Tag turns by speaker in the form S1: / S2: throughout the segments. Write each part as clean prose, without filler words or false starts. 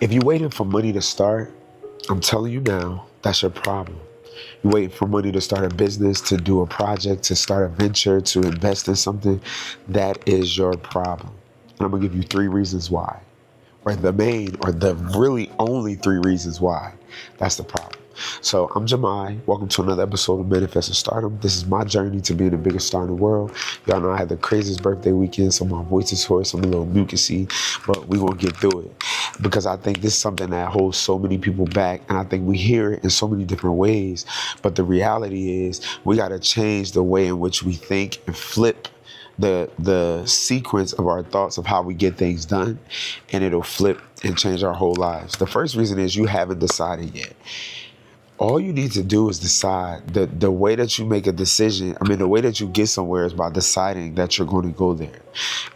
S1: If you're waiting for money to start, I'm telling you now, that's your problem. You're waiting for money to start a business, to do a project, to start a venture, to invest in something. That is your problem. And I'm going to give you three reasons why. Or the main, or the really only three reasons why. That's the problem. So I'm Jamai. Welcome to another episode of Manifest Stardom. This is my journey to being the biggest star in the world. Y'all know I had the craziest birthday weekend, so my voice is hoarse. I'm a little mucusy, but we're going to get through it. Because I think this is something that holds so many people back, and I think we hear it in so many different ways. But the reality is we got to change the way in which we think and flip the sequence of our thoughts of how we get things done, and it'll flip and change our whole lives. The first reason is you haven't decided yet. All you need to do is decide. The way that you make a decision, the way that you get somewhere is by deciding that you're going to go there.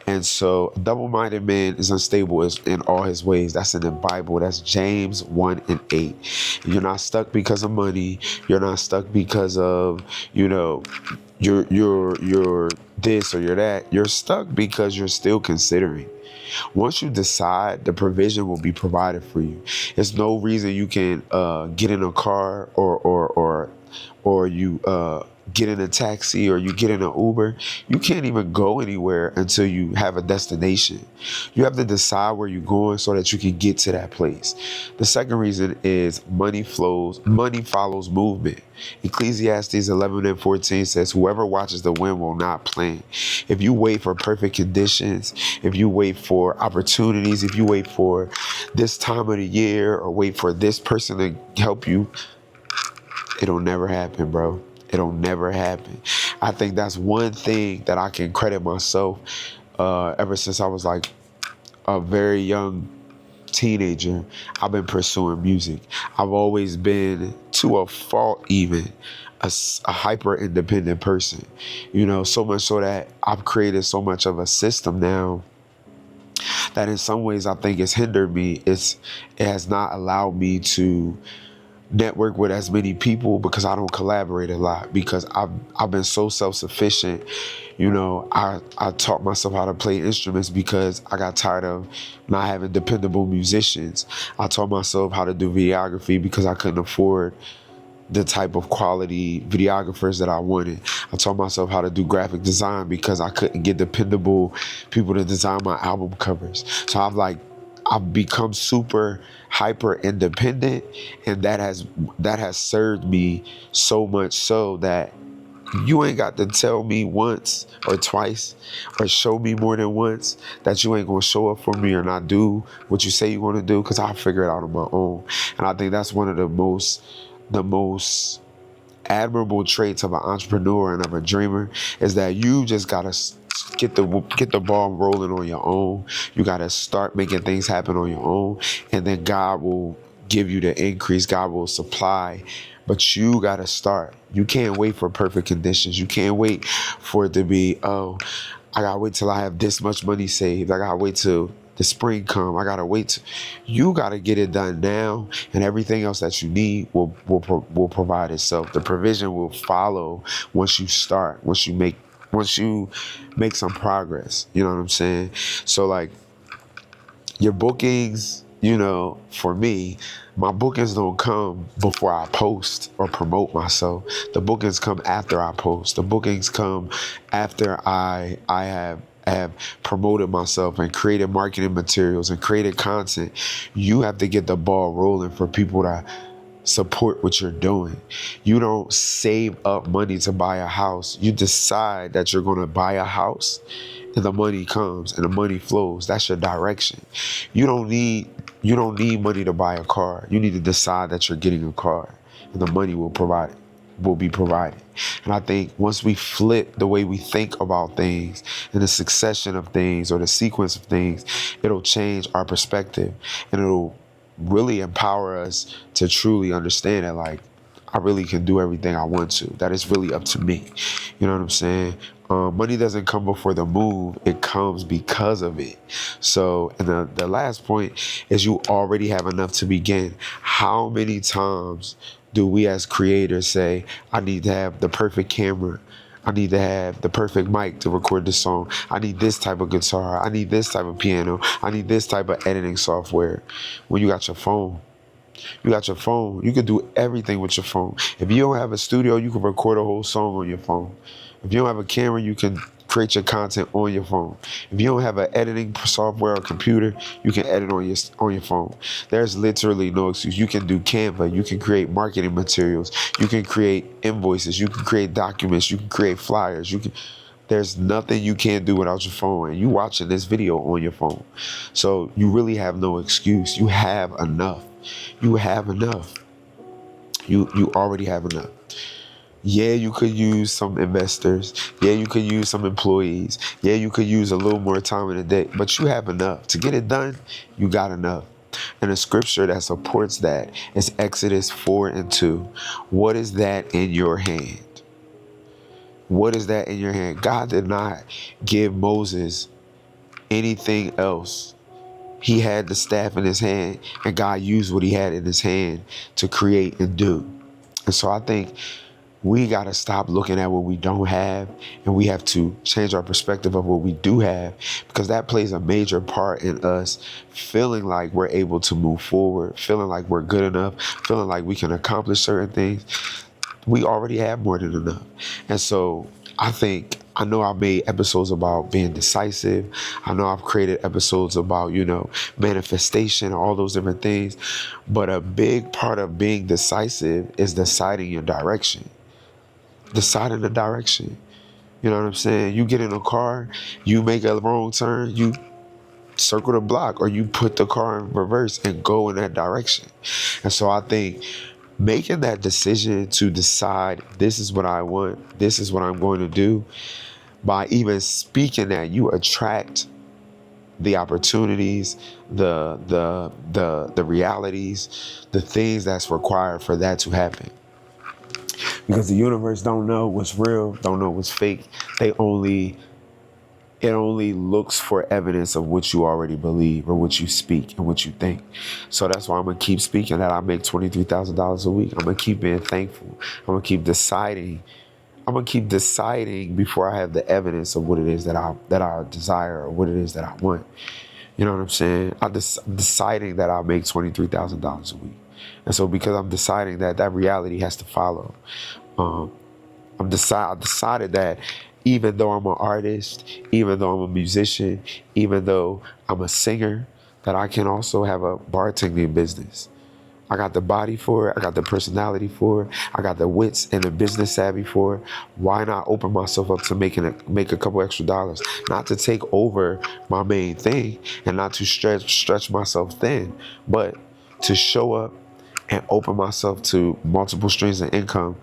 S1: And so a double-minded man is unstable in all his ways. That's in the Bible. That's James 1:8. You're not stuck because of money. You're not stuck because of, you're this or you're that. You're stuck because you're still considering. Once you decide, the provision will be provided for you. There's no reason you can get in a car or you get in a taxi or you get in an Uber. You can't even go anywhere until you have a destination. You have to decide where you're going so that you can get to that place. The second reason is money follows movement. Ecclesiastes 11:14 says, whoever watches the wind will not plant. If you wait for perfect conditions, if you wait for opportunities, if you wait for this time of the year or wait for this person to help you, it'll never happen, bro. It'll never happen. I think that's one thing that I can credit myself ever since I was like a very young teenager. I've been pursuing music. I've always been, to a fault even, a hyper independent person. So much so that I've created so much of a system now that in some ways I think it's hindered me. It has not allowed me to network with as many people because I don't collaborate a lot, because I've been so self-sufficient. I taught myself how to play instruments because I got tired of not having dependable musicians. I taught myself how to do videography because I couldn't afford the type of quality videographers that I wanted. I taught myself how to do graphic design because I couldn't get dependable people to design my album covers. So I've become super hyper independent, and that has served me so much so that you ain't got to tell me once or twice or show me more than once that you ain't gonna show up for me or not do what you say you want to do, because I'll figure it out on my own. And I think that's one of the most admirable traits of an entrepreneur and of a dreamer, is that you just gotta get the ball rolling on your own. You gotta start making things happen on your own, and then God will give you the increase. God will supply, but you gotta start. You can't wait for perfect conditions. You can't wait for it to be, I gotta wait till I have this much money saved. I gotta wait till the spring come. I gotta wait. You gotta get it done now, and everything else that you need will provide itself. The provision will follow once you start. Once you make some progress. You know what I'm saying? So like your bookings, for me, my bookings don't come before I post or promote myself. The bookings come after I post. The bookings come after I have promoted myself and created marketing materials and created content. You have to get the ball rolling for people to support what you're doing. You don't save up money to buy a house. You decide that you're going to buy a house, and the money comes and the money flows. That's your direction. You don't need money to buy a car. You need to decide that you're getting a car, and the money will be provided. And I think once we flip the way we think about things and the succession of things or the sequence of things, it'll change our perspective, and it'll really empower us to truly understand that, like, I really can do everything I want to. That is really up to me. You know what I'm saying? Money doesn't come before the move. It comes because of it. So, and the last point is you already have enough to begin. How many times do we as creators say, I need to have the perfect camera, I need to have the perfect mic to record this song. I need this type of guitar. I need this type of piano. I need this type of editing software. When you got your phone. You can do everything with your phone. If you don't have a studio, you can record a whole song on your phone. If you don't have a camera, you can create your content on your phone. If you don't have an editing software or computer, you can edit on your phone. There's literally no excuse. You can do Canva. You can create marketing materials. You can create invoices. You can create documents. You can create flyers. There's nothing you can't do without your phone, and you watching this video on your phone. So you really have no excuse. You have enough. You have enough. You already have enough. Yeah, you could use some investors. Yeah, you could use some employees. Yeah, you could use a little more time in the day, but you have enough. To get it done, you got enough. And the scripture that supports that is Exodus 4:2. What is that in your hand? What is that in your hand? God did not give Moses anything else. He had the staff in his hand, and God used what he had in his hand to create and do. And so I think we got to stop looking at what we don't have, and we have to change our perspective of what we do have, because that plays a major part in us feeling like we're able to move forward, feeling like we're good enough, feeling like we can accomplish certain things. We already have more than enough. And so I know I've made episodes about being decisive. I know I've created episodes about, manifestation, all those different things. But a big part of being decisive is deciding your direction. Deciding the direction. You know what I'm saying? You get in a car, you make a wrong turn, you circle the block, or you put the car in reverse and go in that direction. And so I think making that decision to decide, this is what I want, this is what I'm going to do, by even speaking that, you attract the opportunities, the realities, the things that's required for that to happen. Because the universe don't know what's real, don't know what's fake. It only looks for evidence of what you already believe, or what you speak and what you think. So that's why I'm going to keep speaking that I make $23,000 a week. I'm going to keep being thankful. I'm going to keep deciding. I'm going to keep deciding before I have the evidence of what it is that I desire, or what it is that I want. You know what I'm saying? I'm deciding that I'll make $23,000 a week. And so because I'm deciding that reality has to follow. I decided that even though I'm an artist, even though I'm a musician, even though I'm a singer, that I can also have a bartending business. I got the body for it. I got the personality for it. I got the wits and the business savvy for it. Why not open myself up to make a couple extra dollars? Not to take over my main thing, and not to stretch myself thin, but to show up and open myself to multiple streams of income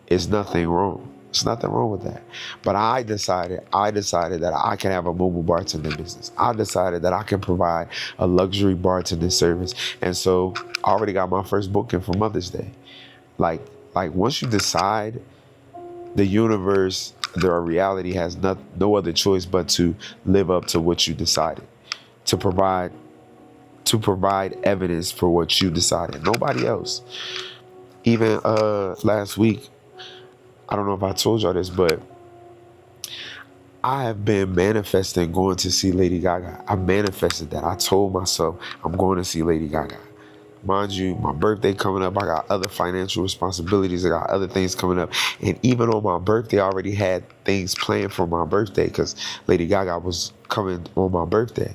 S1: is nothing wrong. There's nothing wrong with that. But I decided that I can have a mobile bartending business. I decided that I can provide a luxury bartending service. And so I already got my first booking for Mother's Day. Like once you decide, the universe, the reality has no other choice but to live up to what you decided. To provide evidence for what you decided. Nobody else. Even last week, I don't know if I told y'all this, but I have been manifesting going to see Lady Gaga. I manifested that. I told myself I'm going to see Lady Gaga. Mind you, my birthday coming up, I got other financial responsibilities. I got other things coming up. And even on my birthday, I already had things planned for my birthday, because Lady Gaga was coming on my birthday.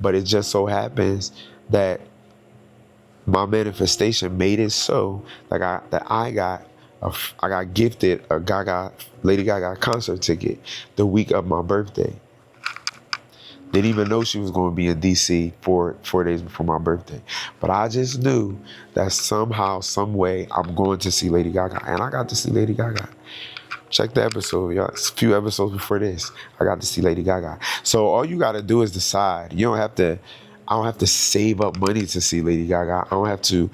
S1: But it just so happens that my manifestation made it so that I got gifted a Lady Gaga concert ticket the week of my birthday. Didn't even know she was going to be in DC four days before my birthday. But I just knew that somehow, some way, I'm going to see Lady Gaga. And I got to see Lady Gaga. Check the episode, y'all. It's a few episodes before this. I got to see Lady Gaga. So all you got to do is decide. You don't have to... I don't have to save up money to see Lady Gaga. I don't have to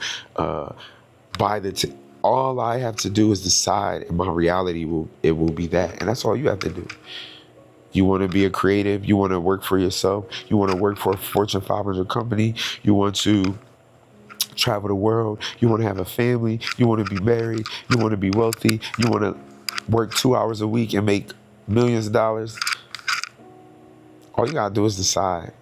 S1: buy the all I have to do is decide, and my reality will be that. And that's all you have to do. You want to be a creative. You want to work for yourself. You want to work for a Fortune 500 company. You want to travel the world. You want to have a family. You want to be married. You want to be wealthy. You want to work 2 hours a week and make millions of dollars. All you gotta do is decide.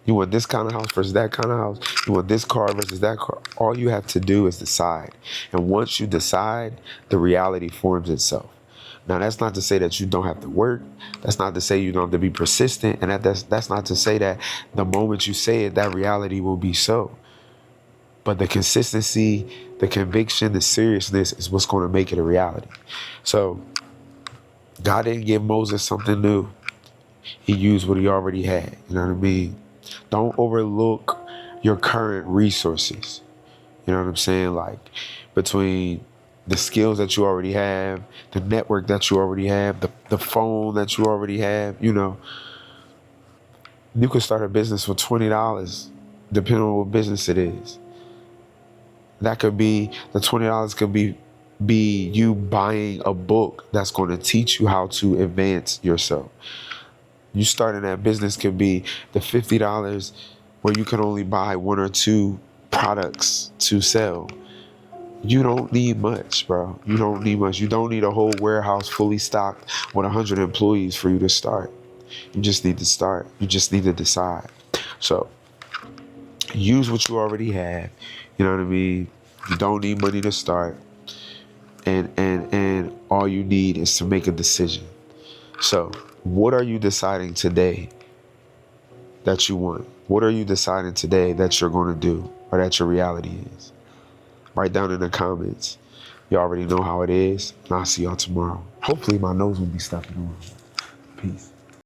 S1: You want this kind of house versus that kind of house. You want this car versus that car. All you have to do is decide. And once you decide, the reality forms itself. Now, that's not to say that you don't have to work. That's not to say you don't have to be persistent. And that's not to say that the moment you say it, that reality will be so. But the consistency, the conviction, the seriousness is what's going to make it a reality. So God didn't give Moses something new. He used what he already had. You know what I mean? Don't overlook your current resources. You know what I'm saying? Like, between the skills that you already have, the network that you already have, the phone that you already have, you know, you could start a business for $20, depending on what business it is. That could be, the $20 could be you buying a book that's going to teach you how to advance yourself. You starting that business could be the $50 where you can only buy one or two products to sell. You don't need much, bro. You don't need much. You don't need a whole warehouse fully stocked with 100 employees for you to start. You just need to start. You just need to decide. So use what you already have. You know what I mean? You don't need money to start. And all you need is to make a decision. So what are you deciding today that you want? What are you deciding today that you're going to do, or that your reality is? Write down in the comments. You already know how it is. And I'll see y'all tomorrow. Hopefully my nose will be stopping around. Peace.